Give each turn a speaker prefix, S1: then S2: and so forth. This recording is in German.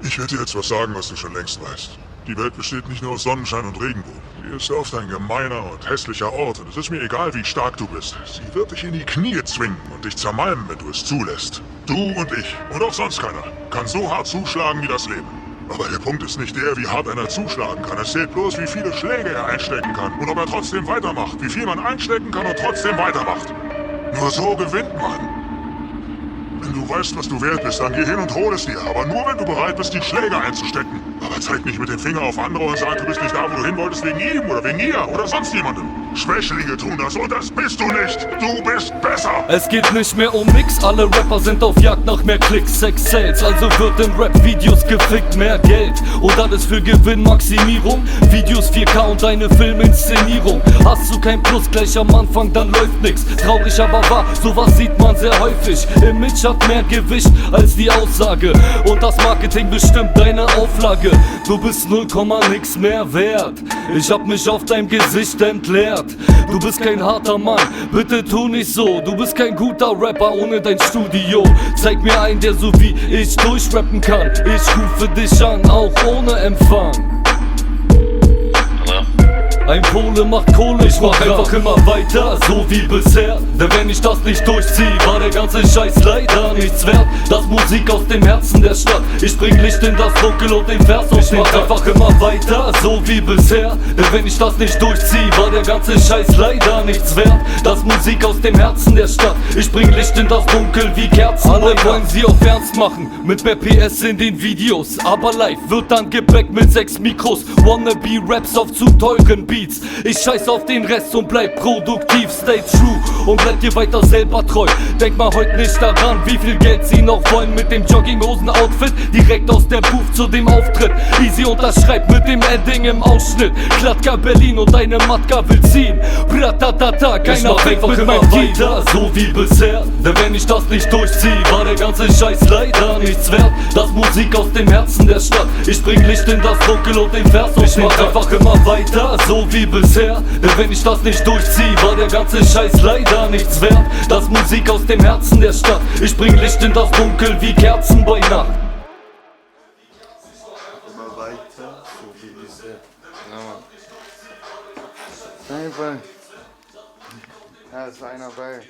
S1: Ich werde dir jetzt was sagen, was du schon längst weißt. Die Welt besteht nicht nur aus Sonnenschein und Regenbogen. Sie ist oft ein gemeiner und hässlicher Ort und es ist mir egal, wie stark du bist. Sie wird dich in die Knie zwingen und dich zermalmen, wenn du es zulässt. Du und ich und auch sonst keiner kann so hart zuschlagen wie das Leben. Aber der Punkt ist nicht der, wie hart einer zuschlagen kann. Es zählt bloß, wie viele Schläge er einstecken kann und ob er trotzdem weitermacht. Wie viel man einstecken kann und trotzdem weitermacht. Nur so gewinnt man. Wenn du weißt, was du wert bist, dann geh hin und hol es dir. Aber nur, wenn du bereit bist, die Schläge einzustecken. Aber zeig nicht mit dem Finger auf andere und sag, du bist nicht da, wo du hin wolltest, wegen ihm oder wegen ihr oder sonst jemandem. Schwächlinge tun das und das bist du nicht. Du bist besser.
S2: Es geht nicht mehr um nix, alle Rapper sind auf Jagd nach mehr Klicks, Sex Sales. Also wird in Rap-Videos gefickt, mehr Geld. Und alles für Gewinnmaximierung. Videos 4K und eine Filminszenierung. Hast du kein Plus gleich am Anfang, dann läuft nix. Traurig aber wahr, sowas sieht man sehr häufig. Image hat mehr Gewicht als die Aussage. Und das Marketing bestimmt deine Auflage. Du bist 0, nix mehr wert. Ich hab mich auf deinem Gesicht entleert. Du bist kein harter Mann, bitte tu nicht so. Du bist kein guter Rapper ohne dein Studio. Zeig mir einen, der so wie ich durchrappen kann. Ich rufe dich an, auch ohne Empfang. Ein Pole macht Kohle, ich mach einfach immer weiter, so wie bisher. Denn wenn ich das nicht durchzieh, war der ganze Scheiß leider nichts wert. Das Musik aus dem Herzen der Stadt, ich bring Licht in das Dunkel und den Vers und ich mach einfach immer weiter, so wie bisher. Denn wenn ich das nicht durchzieh, war der ganze Scheiß leider nichts wert. Das Musik aus dem Herzen der Stadt, ich bring Licht in das Dunkel wie Kerzen. Alle wollen sie auf Ernst machen, mit mehr PS in den Videos. Aber live wird dann Gebäck mit 6 Mikros. Wannabe-Raps auf zu teuren Beats. Ich scheiß auf den Rest und bleib produktiv, stay true und bleib dir weiter selber treu. Denk mal heute nicht daran, wie viel Geld sie noch wollen mit dem Jogginghosen-Outfit, direkt aus der Booth zu dem Auftritt. Easy unterschreibt mit dem Edding im Ausschnitt. Klatka Berlin und deine Matka will ziehen. Bratatata, keiner fängt mit immer weiter, so wie bisher. Denn wenn ich das nicht durchzieh, war der ganze Scheiß leider nichts wert. Das Musik aus dem Herzen der Stadt, ich bring Licht in das Dunkel und den Vers und ich mach einfach immer weiter, so wie bisher. Denn wenn ich das nicht durchzieh, war der ganze Scheiß leider nichts wert. Das Musik aus dem Herzen der Stadt, ich bring Licht in das Dunkel wie Kerzen bei Nacht.
S3: Immer weiter, so wie bisher. Ja, Mann. Einfach. Ja, es war einer bei.